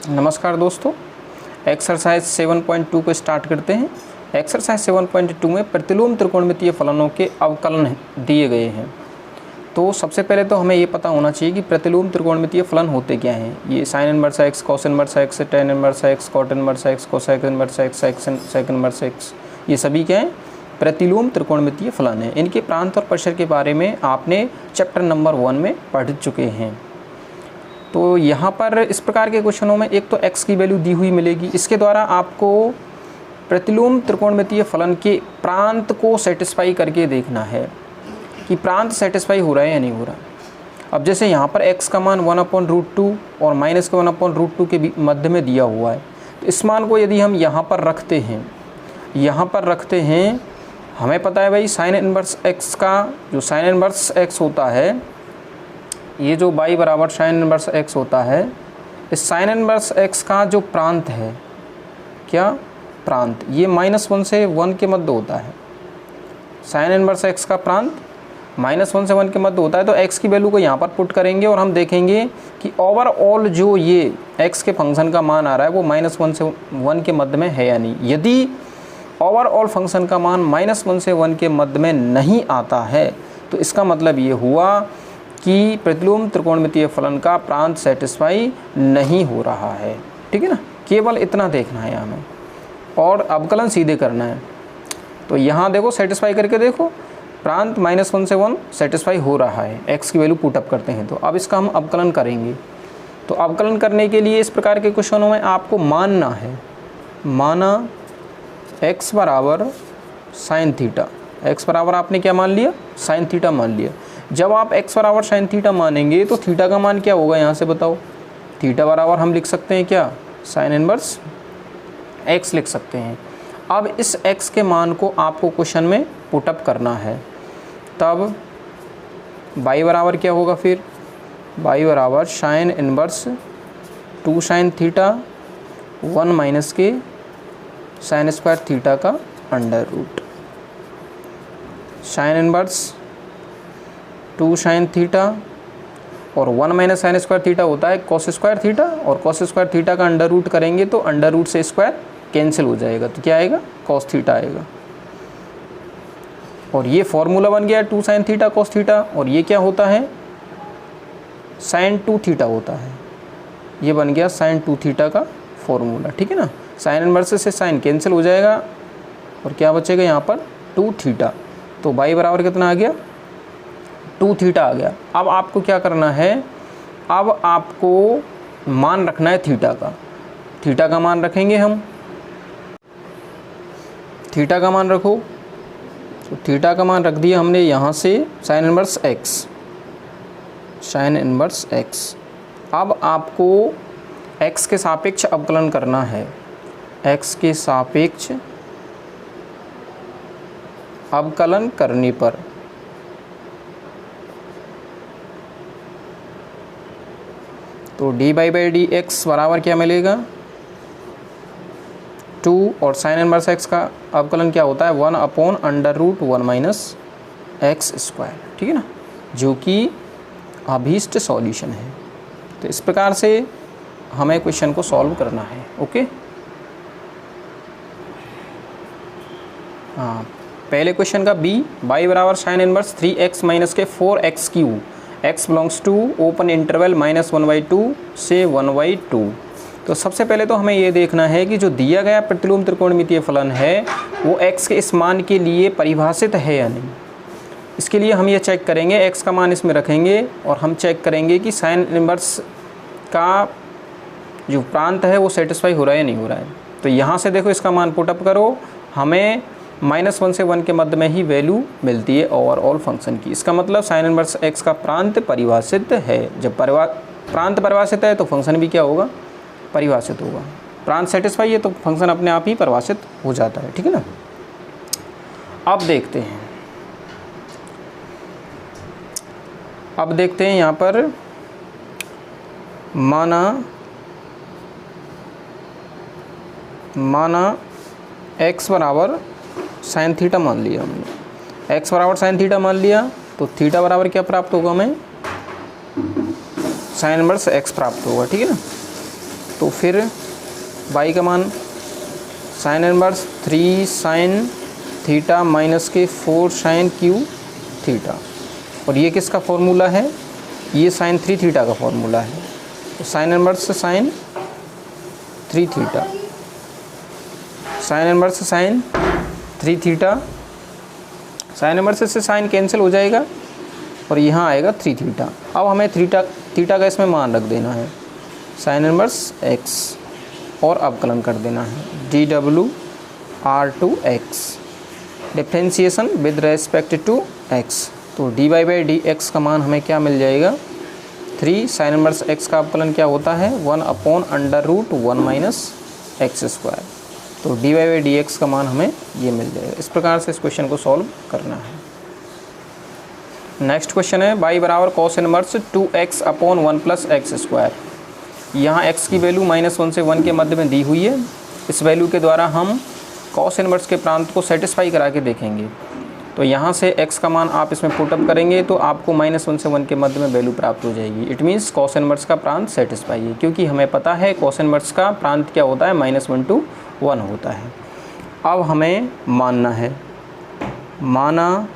नमस्कार दोस्तों, एक्सरसाइज 7.2 को स्टार्ट करते हैं। एक्सरसाइज 7.2 में प्रतिलोम त्रिकोणमितीय फलनों के अवकलन दिए गए हैं। तो सबसे पहले तो हमें ये पता होना चाहिए कि प्रतिलोम त्रिकोणमितीय फलन होते क्या हैं। ये sine inverse x, cos inverse x, tan inverse x, cot inverse x, cosec inverse x, sec inverse x, ये सभी क्या हैं? प्रतिलोम त्रिकोणमितीय फलन है। इनके प्रांत और परिसर के बारे में आपने चैप्टर नंबर 1 में पढ़ चुके हैं। तो यहाँ पर इस प्रकार के क्वेश्चनों में एक तो x की वैल्यू दी हुई मिलेगी, इसके द्वारा आपको प्रतिलोम त्रिकोणमितीय फलन के प्रांत को सेटिस्फाई करके देखना है कि प्रांत सेटिस्फाई हो रहा है या नहीं हो रहा। अब जैसे यहाँ पर x का मान 1/√2 और माइनस के 1/√2 के मध्य में दिया हुआ है, तो इस मान को यदि हम यहाँ पर रखते हैं, हमें पता है भाई साइन इनवर्स x का जो साइन इनवर्स x होता है, ये जो y बराबर साइन इनवर्स x होता है, इस साइन इनवर्स x का जो प्रांत है, क्या प्रांत, ये -1 से 1 के मध्य होता है। साइन इनवर्स x का प्रांत -1 से 1 के मध्य होता है। तो x की वैल्यू को यहाँ पर पुट करेंगे और हम देखेंगे कि ओवरऑल जो ये x के फंक्शन का मान आ रहा है वो -1 से 1 के मध्य में है या नहीं। यदि ओवरऑल फंक्शन का मान -1 से 1 के मध्य में नहीं आता है तो इसका मतलब ये हुआ कि प्रतिलोम त्रिकोणमितीय फलन का प्रांत सेटिस्फाई नहीं हो रहा है। ठीक है ना, केवल इतना देखना है हमें और अवकलन सीधे करना है। तो यहाँ देखो, सेटिस्फाई करके देखो, प्रांत -1 से 1 सेटिस्फाई हो रहा है। x की वैल्यू पुटअप करते हैं, तो अब इसका हम अवकलन करेंगे। तो अवकलन करने के लिए इस प्रकार के क्वेश्चनों में आपको मानना है, माना x बराबर साइन थीटा। x बराबर आपने क्या मान लिया? साइन थीटा मान लिया। जब आप x बराबर साइन थीटा मानेंगे तो थीटा का मान क्या होगा यहाँ से बताओ? थीटा बराबर हम लिख सकते हैं क्या? साइन इनवर्स x लिख सकते हैं। अब इस x के मान को आपको क्वेश्चन में पुटअप करना है, तब y बराबर क्या होगा? फिर y बराबर sine inverse 2 sine theta 1 minus के साइन स्क्वायर थीटा का under root. Sine inverse 2 sine theta और 1 माइनस साइन स्क्वायर थीटा होता है कॉस स्क्वायर थीटा, और कॉस स्क्वायर थीटा का अंडर रूट करेंगे तो अंडर रूट से स्क्वायर कैंसिल हो जाएगा, तो क्या आएगा? कॉस थीटा आएगा। और ये फॉर्मूला बन गया 2 साइन थीटा कॉस थीटा, और ये क्या होता है? साइन 2 थीटा होता है। ये बन गया साइन 2 थीटा का फॉर्मूला। ठीक है ना, साइन इनवर्स से साइन कैंसिल हो जाएगा और क्या बचेगा यहाँ पर? 2 थीटा। तो y बराबर कितना आ गया? 2 थीटा आ गया। अब आपको क्या करना है? अब आपको मान रखना है थीटा का। थीटा का मान रखेंगे हम, थीटा का मान रखो। तो थीटा का मान रख दिया हमने यहाँ से sine inverse x, sine inverse x। अब आपको x के सापेक्ष अवकलन करना है। x के सापेक्ष अवकलन करने पर तो dy/dx बराबर क्या मिलेगा? 2, और साइन इनवर्स x का अवकलन क्या होता है? 1/√1 माइनस एक्स स्क्वायर। ठीक है ना, जो कि अभीष्ट सॉल्यूशन है। तो इस प्रकार से हमें क्वेश्चन को सॉल्व करना है। ओके, हाँ, पहले क्वेश्चन का b, y बराबर साइन इनवर्स 3x माइनस के 4x³ x belongs to open interval -1/2 से 1/2। तो सबसे पहले तो हमें ये देखना है कि जो दिया गया प्रतिलोम त्रिकोणमितीय फलन है वो x के इस मान के लिए परिभाषित है या नहीं। इसके लिए हम ये चेक करेंगे, x का मान इसमें रखेंगे और हम चेक करेंगे कि साइन इनवर्स का जो प्रांत है वो सेटिस्फाई हो रहा है या नहीं हो रहा है। तो यहाँ से देखो, इसका मान पुटअप करो, हमें -1 से 1 के मध्य में ही वैल्यू मिलती है ओवरऑल फंक्शन की। इसका मतलब साइन इनवर्स x का प्रांत परिभाषित है। जब प्रांत परिभाषित है तो फंक्शन भी क्या होगा? परिभाषित होगा। प्रांत सेटिस्फाई है तो फंक्शन अपने आप ही परिभाषित हो जाता है। ठीक है ना, अब देखते हैं, यहाँ पर माना x बराबर साइन थीटा मान लिया हमने। x बराबर साइन थीटा मान लिया तो थीटा बराबर क्या प्राप्त होगा? हमें साइन इनवर्स x प्राप्त होगा। ठीक है ना, तो फिर y का मान sine inverse 3 sine theta minus के 4 साइन क्यू थीटा, और ये किसका फॉर्मूला है, ये साइन 3 थीटा का फॉर्मूला है। तो sine inverse sine 3 theta, sine inverse sine 3 theta, sign inverse से साइन कैंसिल हो जाएगा और यहाँ आएगा 3 थीटा। अब हमें थीटा का इसमें मान रख देना है, साइन इनवर्स x, और अवकलन कर देना है dw/r2x, differentiation with respect to x। तो dy/dx का मान हमें क्या मिल जाएगा, 3 साइन इनवर्स x का अवकलन क्या होता है, 1/√1 - x²। तो dy/dx का मान हमें ये मिल जाएगा। इस प्रकार से इस क्वेश्चन को सॉल्व करना है। नेक्स्ट क्वेश्चन है y बराबर कॉस इनवर्स 2x/1 + x²। यहाँ x की वैल्यू -1 से 1 के मध्य में दी हुई है। इस वैल्यू के द्वारा हम कॉस इनवर्स के प्रांत को सेटिस्फाई करा के देखेंगे। तो यहाँ से x का मान आप इसमें पुटअप करेंगे तो आपको -1 से 1 के मध्य में वैल्यू प्राप्त हो जाएगी। इट मीन्स कॉस इनवर्स का प्रांत सेटिस्फाई है, क्योंकि हमें पता है कॉस इनवर्स का प्रांत क्या होता है, -1 to 1 होता है। अब हमें मानना है, माना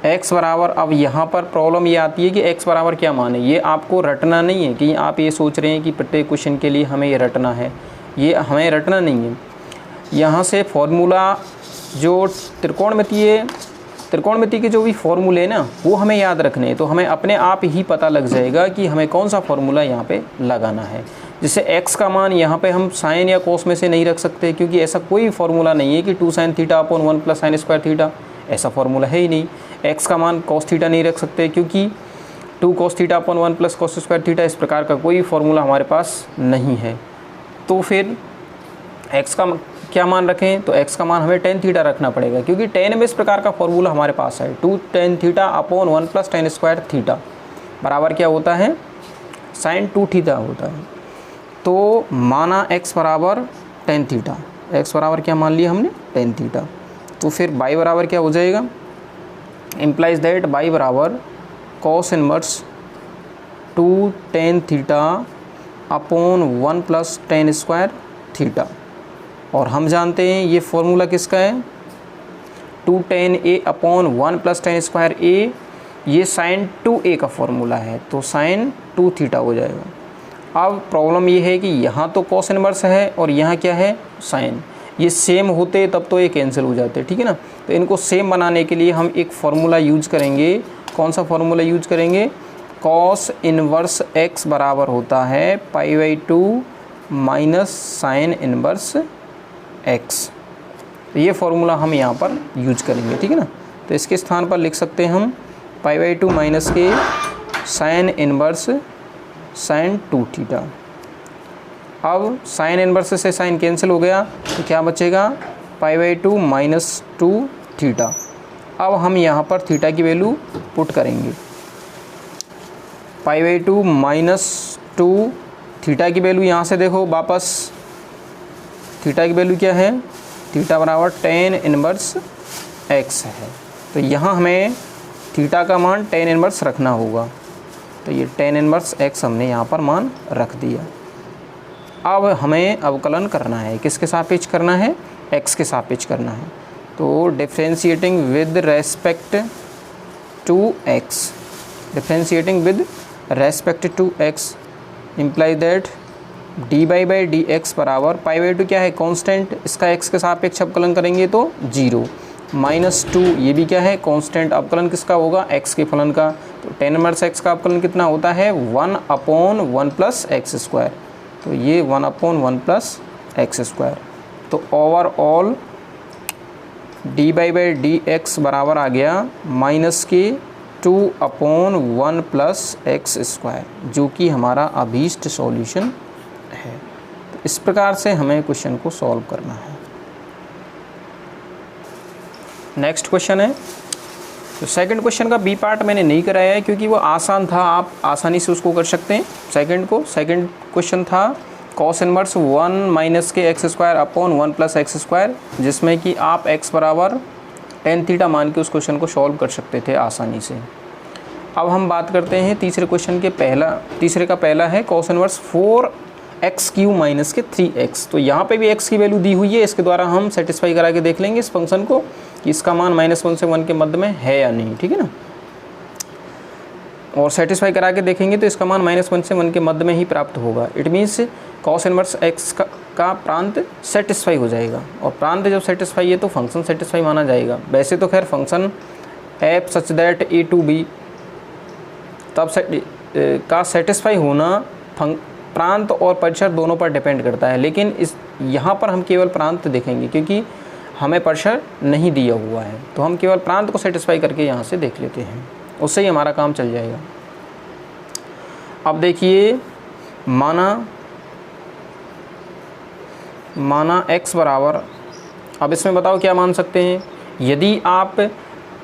x बराबर, अब यहाँ पर प्रॉब्लम ये आती है कि x बराबर क्या माने, ये आपको रटना नहीं है कि आप ये सोच रहे हैं कि प्रत्येक क्वेश्चन के लिए हमें ये रटना है, ये हमें रटना नहीं है। यहाँ से फॉर्मूला जो त्रिकोणमिति के जो भी फॉर्मूले हैं ना, वो हमें याद रखने हैं। तो हमें अपने आप ही पता लग जाएगा कि हमें कौन सा फॉर्मूला यहाँ पे लगाना है। जिससे x का मान यहाँ पे हम साइन या कोस में से नहीं रख सकते, क्योंकि ऐसा कोई फॉर्मूला नहीं है कि 2 sin θ/1 + sin² थीटा, ऐसा फॉर्मूला है ही नहीं। x का मान cos थीटा नहीं रख सकते, क्योंकि 2 cos θ/1 + cos² थीटा, इस प्रकार का कोई फॉर्मूला हमारे पास नहीं है। तो फिर x का क्या मान रखें, तो x का मान हमें tan थीटा रखना पड़ेगा, क्योंकि tan में इस प्रकार का फॉर्मूला हमारे पास है, 2 tan θ/1 + tan² थीटा बराबर क्या होता है, sin 2 थीटा होता है। तो माना x बराबर tan थीटा, x बराबर क्या मान लिया हमने, tan थीटा। तो फिर y बराबर क्या हो जाएगा, इम्प्लाइज दैट y बराबर cos inverse 2 tan θ/1 + tan² theta. और हम जानते हैं ये फॉर्मूला किसका है, 2 tan A/1 + tan² A, ये sin 2A का फॉर्मूला है, तो sin 2 थीटा हो जाएगा। अब प्रॉब्लम ये है कि यहाँ तो cos इनवर्स है और यहाँ क्या है, sin। ये सेम होते तब तो ये कैंसिल हो जाते, ठीक है ना। तो इनको सेम बनाने के लिए हम एक फार्मूला यूज करेंगे। कौन सा फार्मूला यूज करेंगे, cos इनवर्स x बराबर होता है π/2 - sin इनवर्स x। तो ये फार्मूला हम यहाँ पर यूज करेंगे, ठीक है ना। तो इसके स्थान पर लिख सकते हैं हम π/2 माइनस के sin इनवर्स sin 2 थीटा। अब sin इनवर्स से sin कैंसिल हो गया, तो क्या बचेगा, π/2 - 2 थीटा। अब हम यहाँ पर थीटा की वैल्यू पुट करेंगे, π/2 - 2 थीटा की वैल्यू यहाँ से देखो वापस, थीटा की वैल्यू क्या है, थीटा बराबर tan इनवर्स x है। तो यहाँ हमें थीटा का मान tan इनवर्स रखना होगा, तो ये tan इनवर्स x हमने यहाँ पर मान रख दिया। अब हमें अवकलन करना है, किसके सापेक्ष करना है, x के सापेक्ष करना है। तो differentiating with respect to x, differentiating with respect to x imply that dy/dx बराबर π/2 क्या है, कांस्टेंट, इसका x के सापेक्ष अवकलन करेंगे तो 0 -2, ये भी क्या है, कांस्टेंट। अवकलन किसका होगा, x के फलन का। तो tan इनवर्स x का अवकलन कितना होता है, 1/1 + x²। तो ये 1/1 + x²। तो ओवरऑल dy/dx बराबर आ गया -2/1 + x², जो कि हमारा अभीष्ट सॉल्यूशन है। तो इस प्रकार से हमें क्वेश्चन को सॉल्व करना है। नेक्स्ट क्वेश्चन है, तो सेकंड क्वेश्चन का बी पार्ट मैंने नहीं कराया है, क्योंकि वो आसान था, आप आसानी से उसको कर सकते हैं। सेकंड क्वेश्चन था cos इनवर्स 1 - के x²/1 + x², जिसमें कि आप x बराबर tan थीटा मान के उस क्वेश्चन को सॉल्व कर सकते थे आसानी से। अब हम बात करते हैं तीसरे क्वेश्चन के तीसरे का पहला है cos inverse 4 x Q minus के 3x। तो यहाँ पे भी x की वैल्यू दी हुई है, इसके द्वारा हम सेटिस्फाई करा के देख लेंगे इस फंक्शन को कि इसका मान -1 से 1 के मध्य में है या नहीं, ठीक है ना। और सेटिस्फाई करा के देखेंगे तो इसका मान -1 से 1 के मध्य में ही प्राप्त होगा। It means cos inverse x का प्रांत सेटिस्फाई हो जाएगा, और प्रांत जब सेटिस्फाई है तो फंक्शन सेटिस्फाई माना जाएगा। वैसे तो खैर function f such that a to b तब का सेटिस्फाई होना प्रांत और परिसर दोनों पर डिपेंड करता है, लेकिन इस यहाँ पर हम केवल प्रांत देखेंगे क्योंकि हमें परिसर नहीं दिया हुआ है, तो हम केवल प्रांत को सेटिस्फाई करके यहाँ से देख लेते हैं, उससे ही हमारा काम चल जाएगा। अब देखिए माना x बराबर, अब इसमें बताओ क्या मान सकते हैं। यदि आप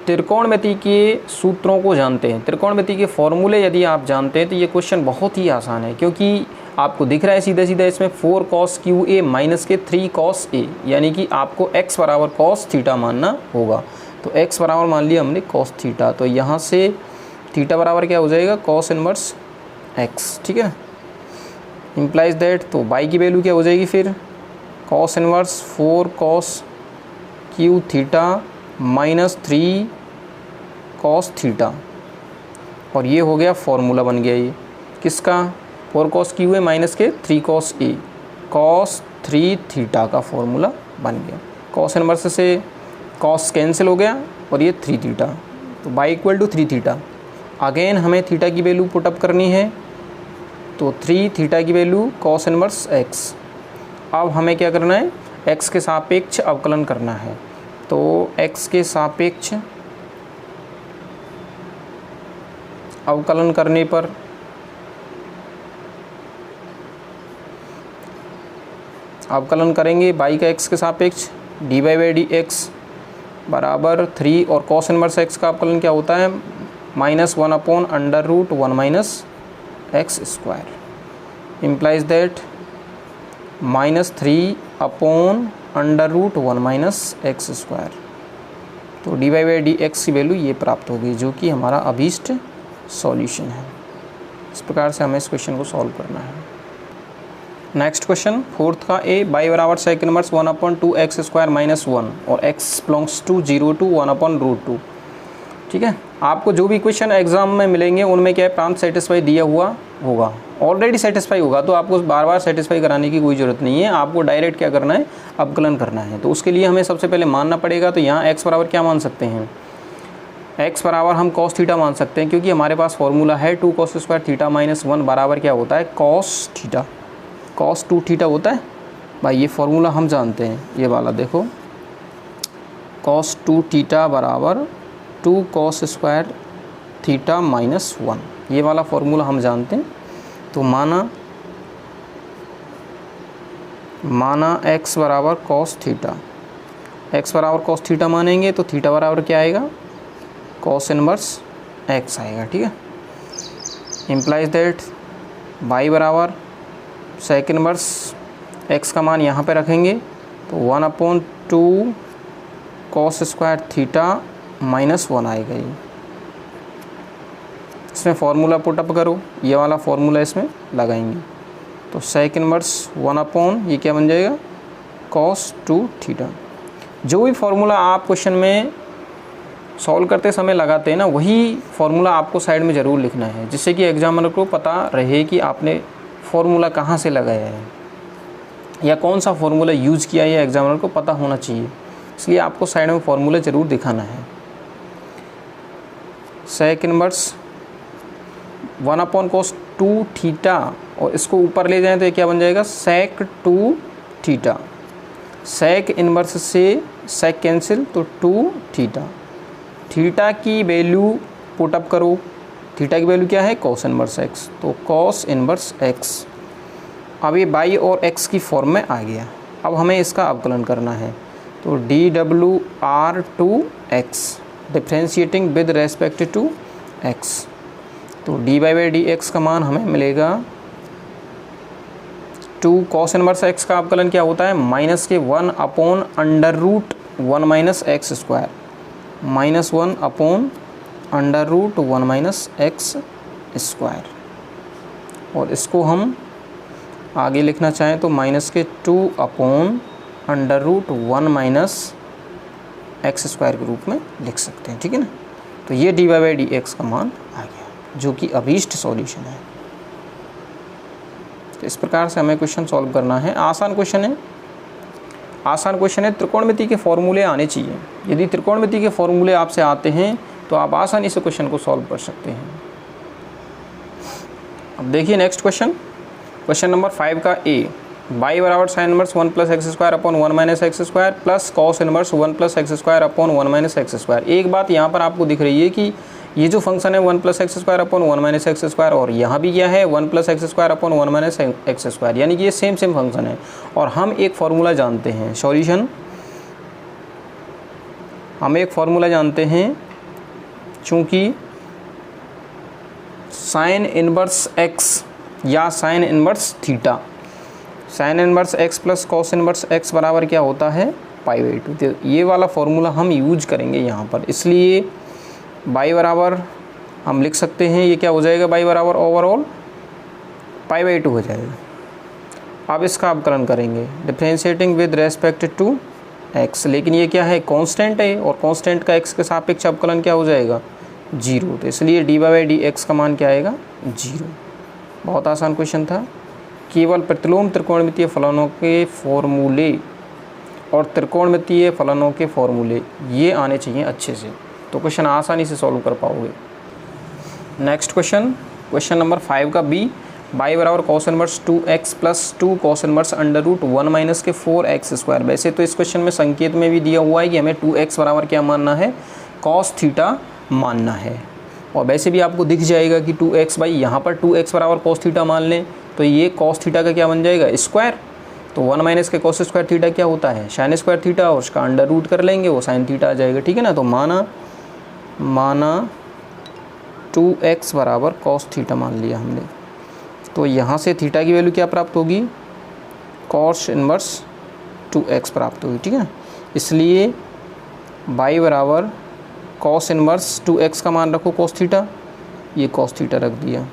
त्रिकोणमिति के सूत्रों को जानते हैं, त्रिकोणमिति के फॉर्मूले यदि आप जानते हैं तो ये क्वेश्चन बहुत ही आसान है, क्योंकि आपको दिख रहा है सीधा सीधा इसमें 4 cos QA माइनस के 3 cos A, यानी कि आपको x बराबर cos थीटा मानना होगा। तो x बराबर मान लिया हमने cos थीटा, तो यहाँ से थीटा बराबर क्या हो जाएगा cos इनवर्स x, ठीक है। इम्प्लाइज दैट, तो y की वैल्यू क्या हो जाएगी फिर cos inverse 4 cos Q theta minus 3 cos theta, और ये हो गया फॉर्मूला बन गया ये किसका 4 cos Q है माइनस के 3 cos A cos 3 थीटा का फॉर्मूला बन गया। cos इनवर्स से cos कैंसिल हो गया और ये 3 थीटा, तो y equal to 3 theta. Again हमें थीटा की वैल्यू पुटअप करनी है, तो 3 थीटा की वैल्यू cos इनवर्स x। अब हमें क्या करना है, x के सापेक्ष अवकलन करना है, तो x के सापेक्ष अवकलन करने पर अवकलन करेंगे y का x के सापेक्ष dy बाई डी एक्स बराबर 3, और cos इनवर्स x का अवकलन क्या होता है -1 upon under root 1 minus x square, implies that -3 upon under root 1 minus x square. तो dy बाई डी एक्स की वैल्यू ये प्राप्त होगी, जो कि हमारा अभीष्ट सॉल्यूशन है। इस प्रकार से हमें इस क्वेश्चन को सॉल्व करना है। नेक्स्ट क्वेश्चन फोर्थ का ए, y बराबर sec inverse 1 upon 2 x square minus 1 और x belongs to 0 to 1 upon root 2, ठीक है। आपको जो भी क्वेश्चन एग्जाम में मिलेंगे उनमें क्या है, प्रांत सेटिस्फाई दिया हुआ होगा, ऑलरेडी सेटिस्फाई होगा, तो आपको बार बार सेटिस्फाई कराने की कोई ज़रूरत नहीं है। आपको डायरेक्ट क्या करना है, अवकलन करना है। तो उसके लिए हमें सबसे पहले मानना पड़ेगा, तो यहाँ x बराबर क्या मान सकते हैं, x बराबर हम cos थीटा मान सकते हैं, क्योंकि हमारे पास फॉर्मूला है 2 cos स्क्वायर थीटा माइनस 1 बराबर क्या होता है cos थीटा, cos 2 थीटा होता है भाई। ये फॉर्मूला हम जानते हैं, ये वाला देखो cos 2 थीटा बराबर 2 cos स्क्वायर थीटा माइनस 1, ये वाला फॉर्मूला हम जानते हैं। तो माना x बराबर cos थीटा, x बराबर cos थीटा मानेंगे तो थीटा बराबर क्या आएगा cos इनवर्स x आएगा, ठीक है। इम्प्लाइज दैट y बराबर सेक इनवर्स x का मान यहाँ पे रखेंगे, तो 1 upon 2 cos square theta minus 1 आएगा। ये इसमें फार्मूला पुटअप करो, ये वाला फार्मूला इसमें लगाएंगे, तो सेक इनवर्स 1 अपॉन ये क्या बन जाएगा cos 2 थीटा। जो भी फार्मूला आप क्वेश्चन में सॉल्व करते समय लगाते हैं ना, वही फार्मूला आपको साइड में ज़रूर लिखना है, जिससे कि एग्जामिनर को पता रहे कि आपने फार्मूला कहाँ से लगाया है या कौन सा फार्मूला यूज़ किया है, एग्जामिनर को पता होना चाहिए। इसलिए आपको साइड में फार्मूला ज़रूर दिखाना है। Sec inverse 1 upon cos 2 theta, और इसको ऊपर ले जाएं तो ये क्या बन जाएगा सेक 2 थीटा। सेक इनवर्स से सेक कैंसिल, तो 2 थीटा। थीटा की वैल्यू पुटअप करो, थीटा की वैल्यू क्या है cos इनवर्स x, तो cos इनवर्स x। अब ये y और x की फॉर्म में आ गया। अब हमें इसका अवकलन करना है, तो dwr2x differentiating with respect to x, तो dy बाई डी एक्स का मान हमें मिलेगा 2 cos इनवर्स x का अवकलन क्या होता है माइनस के 1 upon under root 1 minus x square, -1 upon under root 1 minus x square, और इसको हम आगे लिखना चाहें तो माइनस के 2/√1 माइनस एक्स स्क्वायर के रूप में लिख सकते हैं, ठीक है ना। तो ये dy/dx का मान आ गया जो कि अभीष्ट सॉल्यूशन है। तो इस प्रकार से हमें क्वेश्चन सॉल्व करना है। आसान क्वेश्चन है। त्रिकोणमिति के फॉर्मूले आने चाहिए। यदि त्रिकोणमिति के फॉर्मूले आपसे आते हैं तो आप आसानी से क्वेश्चन को सॉल्व कर सकते हैं। अब देखिए नेक्स्ट क्वेश्चन नंबर 5 का ए, y बराबर sine inverse 1 + x² upon 1 - x² plus cos inverse 1 + x² upon 1 - x²। एक बात यहाँ पर आपको दिख रही है कि ये जो फंक्शन है 1 + x² अपॉन 1 - x² और यहाँ भी क्या है 1 + x² अपॉन 1 - x², यानी कि ये सेम फंक्शन है। और हम एक फार्मूला जानते हैं सॉल्यूशन, हम एक फार्मूला जानते हैं, चूँकि साइन इनवर्स x या sign inverse theta, sine inverse x plus cos inverse x बराबर क्या होता है π/2। तो ये वाला फॉर्मूला हम यूज करेंगे यहाँ पर, इसलिए y बराबर हम लिख सकते हैं, ये क्या हो जाएगा y बराबर ओवरऑल π/2 हो जाएगा। अब इसका अवकलन करेंगे differentiating with respect to x, लेकिन ये क्या है कांस्टेंट है और कांस्टेंट का x के सापेक्ष अवकलन क्या हो जाएगा 0। तो इसलिए dy/dx का मान क्या आएगा 0। बहुत आसान क्वेश्चन था। केवल प्रतिलोम त्रिकोणमितीय फलनों के फॉर्मूले और त्रिकोणमितीय फलनों के फॉर्मूले ये आने चाहिए अच्छे से, तो क्वेश्चन आसानी से सॉल्व कर पाओगे। नेक्स्ट क्वेश्चन नंबर 5 का बी, y बराबर cos inverse 2x plus 2 cos inverse √1 minus के 4x²। वैसे तो इस क्वेश्चन में संकेत में भी दिया हुआ है कि हमें 2x बराबर क्या मानना है कॉस थीटा मानना है, और वैसे भी आपको दिख जाएगा कि 2x भाई यहाँ पर 2x बराबर कॉस थीटा मान लें तो ये कॉस थीटा का क्या बन जाएगा स्क्वायर। तो 1 माइनस के कॉस स्क्वायर थीटा क्या होता है साइन स्क्वायर थीटा, और उसका √ कर लेंगे वो साइन थीटा आ जाएगा, ठीक है ना। तो माना 2x बराबर कॉस थीटा मान लिया हमने, तो यहाँ से थीटा की वैल्यू क्या प्राप्त होगी कॉस इनवर्स 2x प्राप्त होगी, ठीक है। इसलिए y बराबर कॉस इनवर्स 2x का मान रखो कॉस थीटा, ये कॉस थीटा रख दिया,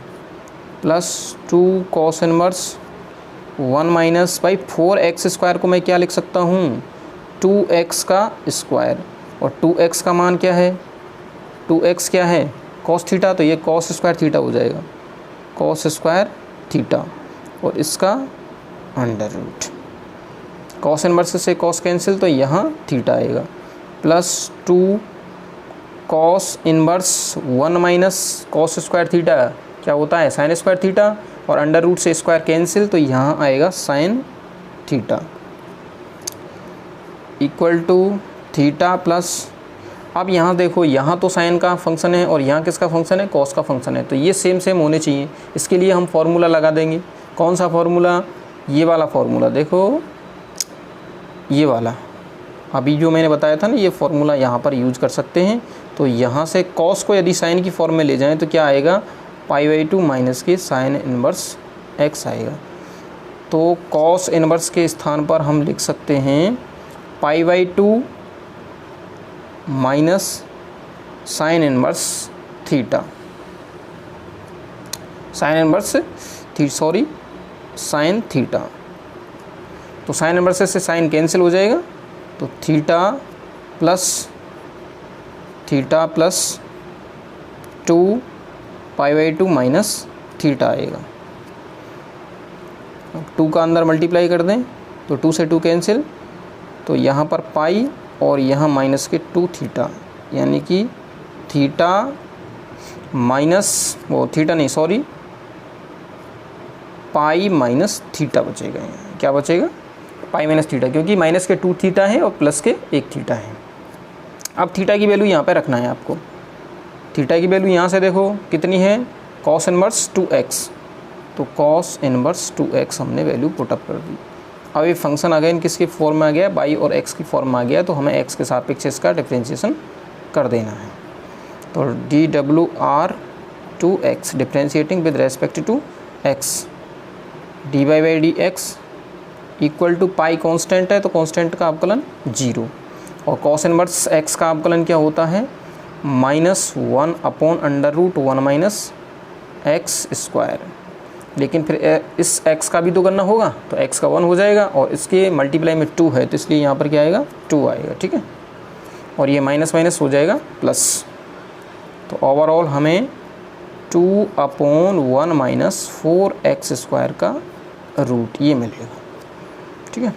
plus 2 cos inverse 1 minus by 4x² को मैं क्या लिख सकता हूँ 2x का स्क्वायर, और 2x का मान क्या है 2x क्या है कॉस थीटा, तो ये कॉस स्क्वायर थीटा हो जाएगा कॉस स्क्वायर थीटा, और इसका √ कॉस इनवर्स से कॉस कैंसिल तो यहाँ थीटा आएगा, plus 2 cos inverse 1 minus cos square theta क्या होता है साइन स्क्वायर थीटा, और √ से स्क्वायर कैंसिल तो यहाँ आएगा sine theta equal to theta plus, अब यहाँ देखो यहाँ तो साइन का फंक्शन है और यहाँ किसका फंक्शन है कॉस का फंक्शन है, तो ये सेम होने चाहिए। इसके लिए हम फॉर्मूला लगा देंगे। कौन सा फॉर्मूला, ये वाला फॉर्मूला, देखो ये वाला अभी जो मैंने बताया था ना, ये फॉर्मूला यहाँ पर यूज कर सकते हैं। तो यहाँ से कॉस को यदि साइन की फॉर्म में ले जाएं तो क्या आएगा π/2 माइनस के साइन इनवर्स x आएगा। तो कॉस इनवर्स के स्थान पर हम लिख सकते हैं π/2 minus sine inverse theta, sine theta. तो साइन इनवर्स से साइन कैंसिल हो जाएगा, तो थीटा प्लस 2 π/2 माइनस थीटा आएगा। अब 2 का अंदर मल्टीप्लाई कर दें तो 2 से 2 कैंसिल, तो यहाँ पर पाई और यहाँ माइनस के 2 थीटा, यानी कि theta minus pi minus theta बचेगा। क्या बचेगा पाई माइनस थीटा, क्योंकि माइनस के 2 थीटा है और प्लस के 1 थीटा है। अब थीटा की वैल्यू यहाँ पे रखना है आपको। थीटा की वैल्यू यहाँ से देखो कितनी है कॉस इनवर्स 2x, तो कॉस इनवर्स 2x हमने वैल्यू पुटअप कर दी। अब ये फंक्शन अगेन किसकी फॉर्म में आ गया y और x की फॉर्म में आ गया, तो हमें x के सापेक्ष इसका डिफरेंशिएशन कर देना है। तो dWr2x differentiating with respect to x dy/dx equal to pi constant है तो कांस्टेंट का अवकलन 0, और कॉस इनवर्स x का अवकलन क्या होता है -1/√1 माइनस x स्क्वायर, लेकिन फिर इस x का भी तो करना होगा, तो x का 1 हो जाएगा और इसके मल्टीप्लाई में 2 है, तो इसलिए यहाँ पर क्या आएगा 2 आएगा, ठीक है। और ये माइनस माइनस हो जाएगा प्लस, तो ओवरऑल हमें 2/1 माइनस 4x² का रूट ये मिलेगा, ठीक है।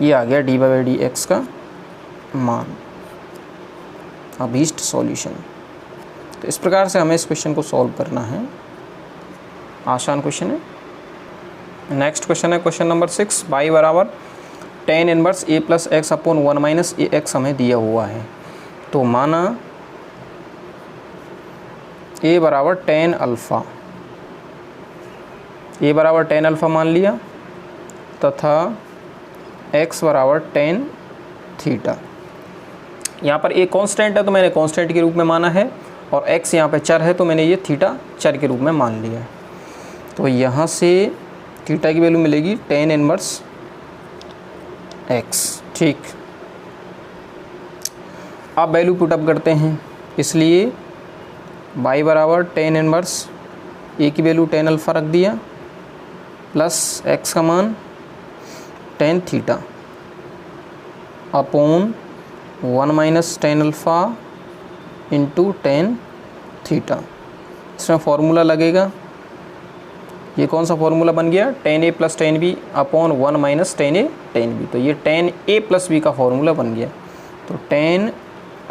ये आ गया dy/dx का मान, अभीष्ट सॉल्यूशन। तो इस प्रकार से हमें इस क्वेश्चन को सॉल्व करना है, आसान क्वेश्चन है। नेक्स्ट क्वेश्चन है क्वेश्चन नंबर 6, y बराबर tan inverse a plus x upon 1 minus A x हमें दिया हुआ है। तो माना a बराबर tan अल्फ़ा, a बराबर tan अल्फ़ा मान लिया तथा x बराबर tan थीटा। यहाँ पर a कांस्टेंट है तो मैंने कांस्टेंट के रूप में माना है, और x यहाँ पे चर है तो मैंने ये थीटा चर के रूप में मान लिया है। तो यहाँ से थीटा की वैल्यू मिलेगी tan इनवर्स x, ठीक। अब वैल्यू पुटअप करते हैं, इसलिए y बराबर tan इनवर्स a की वैल्यू tan अल्फ़ा रख दिया प्लस x का मान tan theta upon 1 minus tan alpha into tan theta. इसमें फॉर्मूला लगेगा, ये कौन सा फॉर्मूला बन गया, tan a plus tan b upon 1 minus tan a tan b। तो ये tan a प्लस b का फॉर्मूला बन गया। तो tan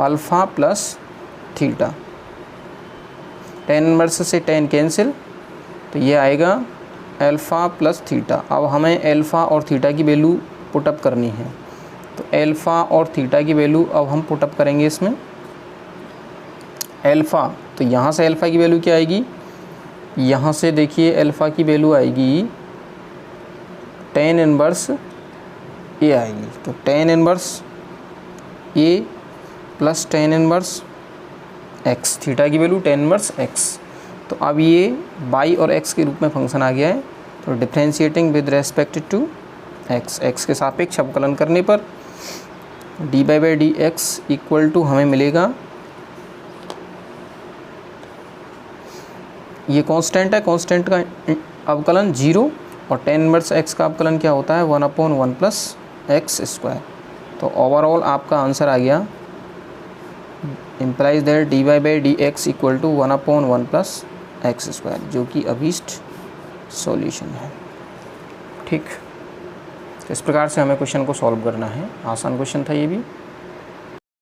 alpha plus theta, tan inverse से tan कैंसिल, तो ये आएगा अल्फ़ा प्लस थीटा। अब हमें अल्फ़ा और थीटा की वैल्यू पुटअप करनी है, तो अल्फ़ा और थीटा की वैल्यू अब हम पुटअप करेंगे इसमें। अल्फ़ा, तो यहाँ से अल्फ़ा की वैल्यू क्या आएगी, यहाँ से देखिए अल्फ़ा की वैल्यू आएगी tan इनवर्स a आएगी। तो tan inverse a plus tan inverse x, theta की वैल्यू tan इनवर्स x। तो अब ये y और x के रूप में फंक्शन आ गया है। तो differentiating with respect to x के सापेक्ष अवकलन करने पर dy/dx इक्वल टू हमें मिलेगा, ये कांस्टेंट है, कांस्टेंट का अवकलन 0, और tan इनवर्स x का अवकलन क्या होता है 1/1 प्लस x²। तो ओवरऑल आपका आंसर आ गया, implies that dy/dx equal to 1/1 plus x², जो कि अभीष्ट सॉल्यूशन है, ठीक। तो इस प्रकार से हमें क्वेश्चन को सॉल्व करना है, आसान क्वेश्चन था ये भी।